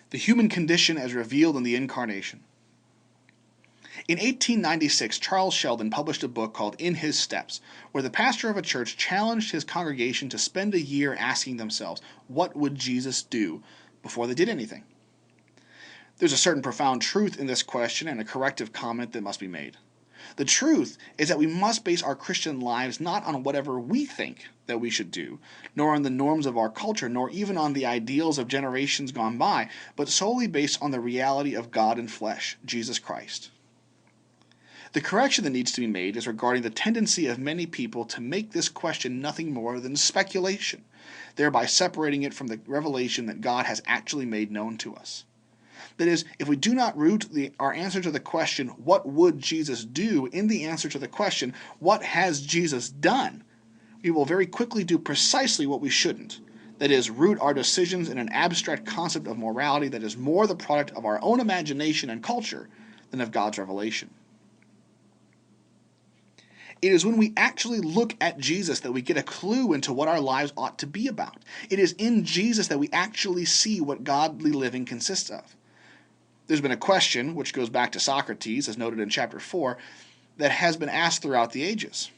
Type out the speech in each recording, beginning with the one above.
The human condition as revealed in the Incarnation. In 1896, Charles Sheldon published a book called In His Steps, where the pastor of a church challenged his congregation to spend a year asking themselves, what would Jesus do, before they did anything? There's a certain profound truth in this question and a corrective comment that must be made. The truth is that we must base our Christian lives not on whatever we think that we should do, nor on the norms of our culture, nor even on the ideals of generations gone by, but solely based on the reality of God in flesh, Jesus Christ. The correction that needs to be made is regarding the tendency of many people to make this question nothing more than speculation, thereby separating it from the revelation that God has actually made known to us. That is, if we do not root our answer to the question, what would Jesus do, in the answer to the question, what has Jesus done, we will very quickly do precisely what we shouldn't. That is, root our decisions in an abstract concept of morality that is more the product of our own imagination and culture than of God's revelation. It is when we actually look at Jesus that we get a clue into what our lives ought to be about. It is in Jesus that we actually see what godly living consists of. There's been a question, which goes back to Socrates, as noted in chapter 4, that has been asked throughout the ages.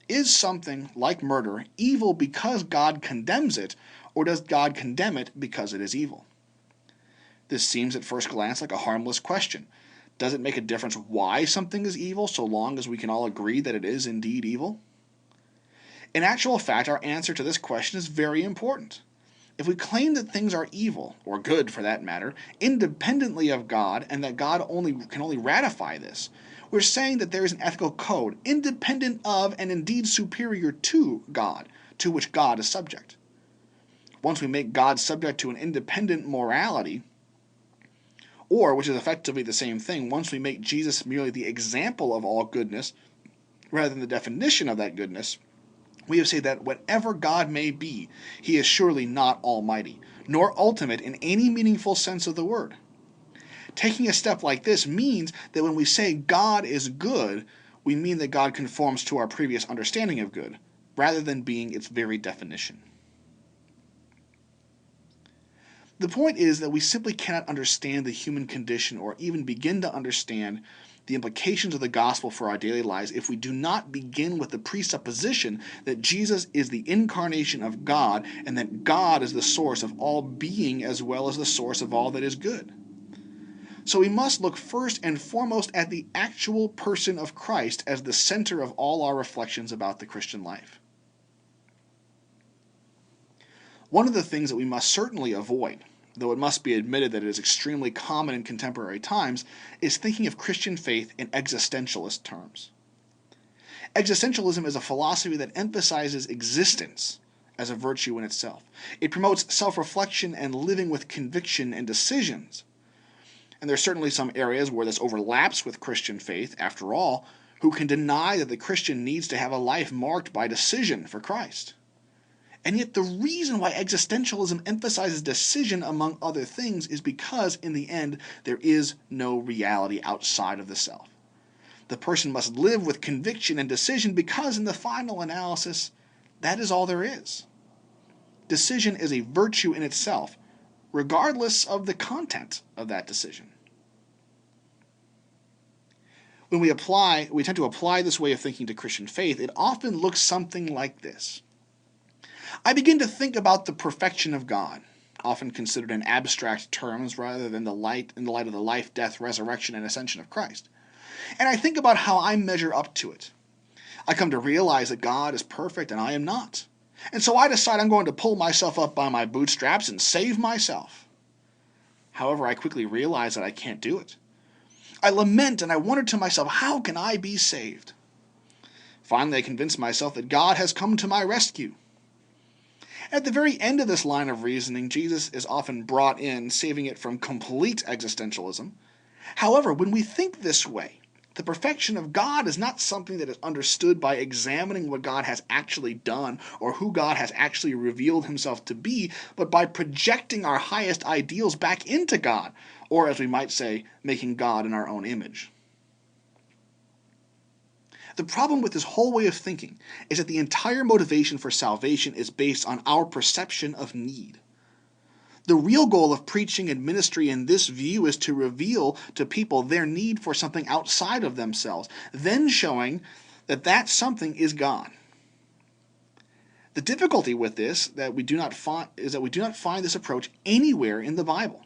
Is something, like murder, evil because God condemns it, or does God condemn it because it is evil? This seems at first glance like a harmless question. Does it make a difference why something is evil, so long as we can all agree that it is indeed evil? In actual fact, our answer to this question is very important. If we claim that things are evil, or good for that matter, independently of God, and that God can only ratify this, we're saying that there is an ethical code independent of and indeed superior to God, to which God is subject. Once we make God subject to an independent morality, or, which is effectively the same thing, once we make Jesus merely the example of all goodness, rather than the definition of that goodness, we have said that whatever God may be, he is surely not almighty, nor ultimate in any meaningful sense of the word. Taking a step like this means that when we say God is good, we mean that God conforms to our previous understanding of good, rather than being its very definition. The point is that we simply cannot understand the human condition or even begin to understand the implications of the gospel for our daily lives if we do not begin with the presupposition that Jesus is the incarnation of God and that God is the source of all being as well as the source of all that is good. So we must look first and foremost at the actual person of Christ as the center of all our reflections about the Christian life. One of the things that we must certainly avoid, though it must be admitted that it is extremely common in contemporary times, is thinking of Christian faith in existentialist terms. Existentialism is a philosophy that emphasizes existence as a virtue in itself. It promotes self-reflection and living with conviction and decisions. And there are certainly some areas where this overlaps with Christian faith. After all, who can deny that the Christian needs to have a life marked by decision for Christ? And yet the reason why existentialism emphasizes decision among other things is because, in the end, there is no reality outside of the self. The person must live with conviction and decision because, in the final analysis, that is all there is. Decision is a virtue in itself, regardless of the content of that decision. When we tend to apply this way of thinking to Christian faith, it often looks something like this. I begin to think about the perfection of God, often considered in abstract terms rather than in the light of the life, death, resurrection, and ascension of Christ. And I think about how I measure up to it. I come to realize that God is perfect and I am not. And so I decide I'm going to pull myself up by my bootstraps and save myself. However, I quickly realize that I can't do it. I lament and I wonder to myself, how can I be saved? Finally, I convince myself that God has come to my rescue. At the very end of this line of reasoning, Jesus is often brought in, saving it from complete existentialism. However, when we think this way, the perfection of God is not something that is understood by examining what God has actually done or who God has actually revealed himself to be, but by projecting our highest ideals back into God, or as we might say, making God in our own image. The problem with this whole way of thinking is that the entire motivation for salvation is based on our perception of need. The real goal of preaching and ministry in this view is to reveal to people their need for something outside of themselves, then showing that that something is God. The difficulty with this is that we do not find this approach anywhere in the Bible.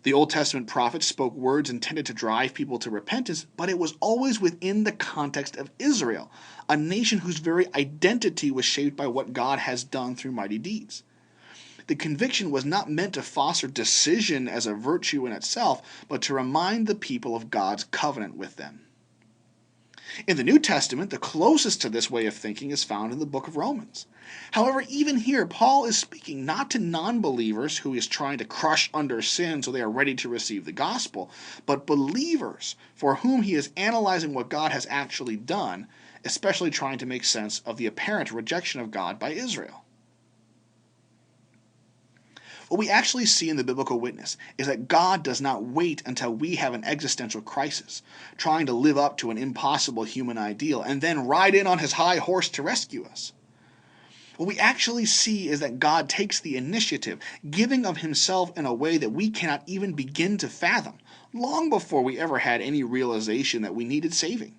The Old Testament prophets spoke words intended to drive people to repentance, but it was always within the context of Israel, a nation whose very identity was shaped by what God has done through mighty deeds. The conviction was not meant to foster decision as a virtue in itself, but to remind the people of God's covenant with them. In the New Testament, the closest to this way of thinking is found in the book of Romans. However, even here, Paul is speaking not to non-believers who he is trying to crush under sin so they are ready to receive the gospel, but believers for whom he is analyzing what God has actually done, especially trying to make sense of the apparent rejection of God by Israel. What we actually see in the biblical witness is that God does not wait until we have an existential crisis, trying to live up to an impossible human ideal, and then ride in on his high horse to rescue us. What we actually see is that God takes the initiative, giving of himself in a way that we cannot even begin to fathom, long before we ever had any realization that we needed saving.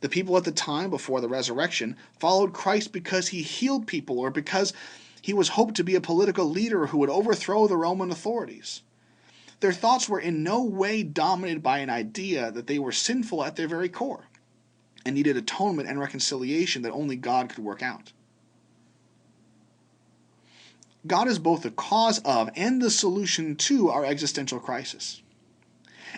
The people at the time before the resurrection followed Christ because he healed people or because he was hoped to be a political leader who would overthrow the Roman authorities. Their thoughts were in no way dominated by an idea that they were sinful at their very core and needed atonement and reconciliation that only God could work out. God is both the cause of and the solution to our existential crisis.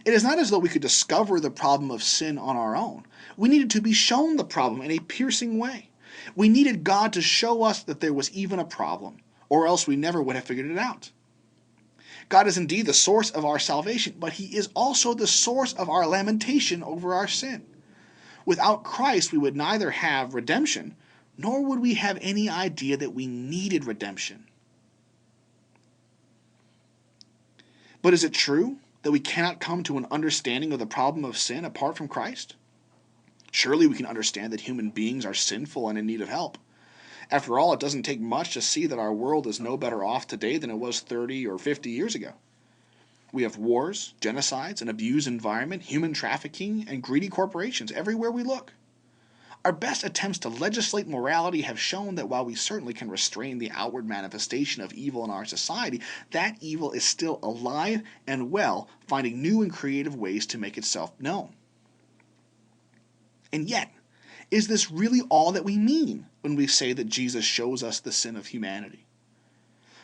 It is not as though we could discover the problem of sin on our own. We needed to be shown the problem in a piercing way. We needed God to show us that there was even a problem, or else we never would have figured it out. God is indeed the source of our salvation, but he is also the source of our lamentation over our sin. Without Christ, we would neither have redemption, nor would we have any idea that we needed redemption. But is it true that we cannot come to an understanding of the problem of sin apart from Christ? Surely we can understand that human beings are sinful and in need of help. After all, it doesn't take much to see that our world is no better off today than it was 30 or 50 years ago. We have wars, genocides, an abused environment, human trafficking, and greedy corporations everywhere we look. Our best attempts to legislate morality have shown that while we certainly can restrain the outward manifestation of evil in our society, that evil is still alive and well, finding new and creative ways to make itself known. And yet, is this really all that we mean when we say that Jesus shows us the sin of humanity?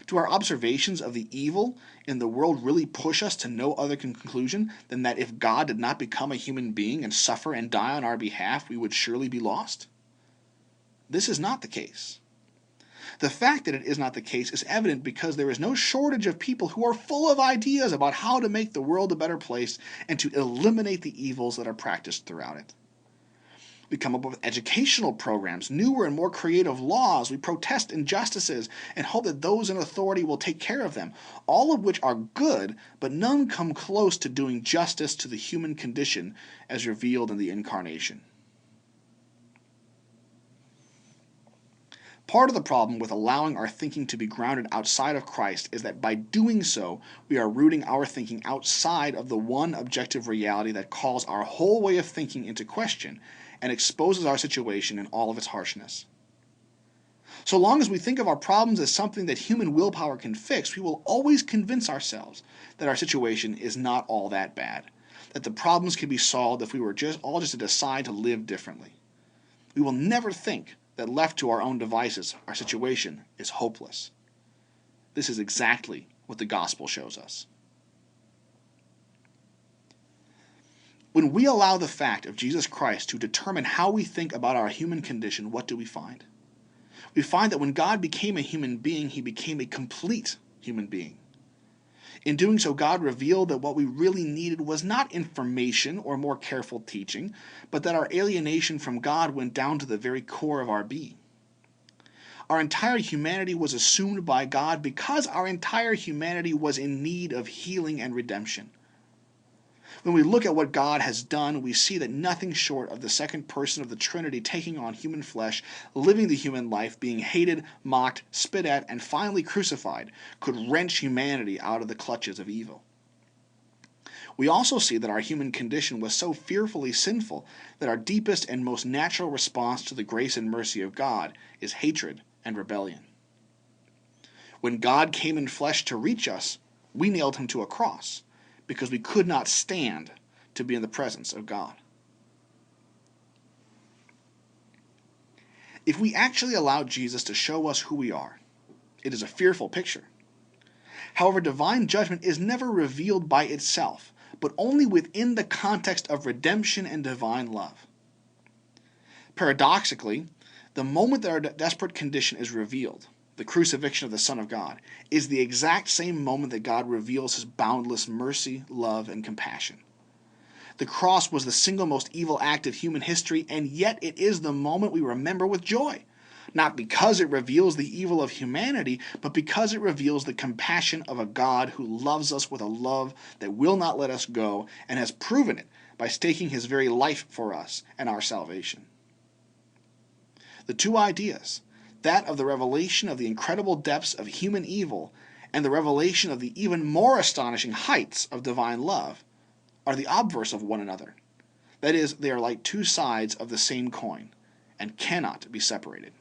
Do our observations of the evil in the world really push us to no other conclusion than that if God did not become a human being and suffer and die on our behalf, we would surely be lost? This is not the case. The fact that it is not the case is evident because there is no shortage of people who are full of ideas about how to make the world a better place and to eliminate the evils that are practiced throughout it. We come up with educational programs, newer and more creative laws. We protest injustices and hope that those in authority will take care of them, all of which are good, but none come close to doing justice to the human condition as revealed in the Incarnation. Part of the problem with allowing our thinking to be grounded outside of Christ is that by doing so, we are rooting our thinking outside of the one objective reality that calls our whole way of thinking into question and exposes our situation in all of its harshness. So long as we think of our problems as something that human willpower can fix, we will always convince ourselves that our situation is not all that bad, that the problems can be solved if we were all just to decide to live differently. We will never think that left to our own devices, our situation is hopeless. This is exactly what the gospel shows us. When we allow the fact of Jesus Christ to determine how we think about our human condition, what do we find? We find that when God became a human being, he became a complete human being. In doing so, God revealed that what we really needed was not information or more careful teaching, but that our alienation from God went down to the very core of our being. Our entire humanity was assumed by God because our entire humanity was in need of healing and redemption. When we look at what God has done, we see that nothing short of the second person of the Trinity taking on human flesh, living the human life, being hated, mocked, spit at, and finally crucified, could wrench humanity out of the clutches of evil. We also see that our human condition was so fearfully sinful that our deepest and most natural response to the grace and mercy of God is hatred and rebellion. When God came in flesh to reach us, we nailed him to a cross because we could not stand to be in the presence of God. If we actually allow Jesus to show us who we are, it is a fearful picture. However, divine judgment is never revealed by itself, but only within the context of redemption and divine love. Paradoxically, the moment that our desperate condition is revealed, the crucifixion of the Son of God, is the exact same moment that God reveals his boundless mercy, love, and compassion. The cross was the single most evil act of human history, and yet it is the moment we remember with joy. Not because it reveals the evil of humanity, but because it reveals the compassion of a God who loves us with a love that will not let us go, and has proven it by staking his very life for us and our salvation. The two ideas, that of the revelation of the incredible depths of human evil and the revelation of the even more astonishing heights of divine love, are the obverse of one another. That is, they are like two sides of the same coin and cannot be separated.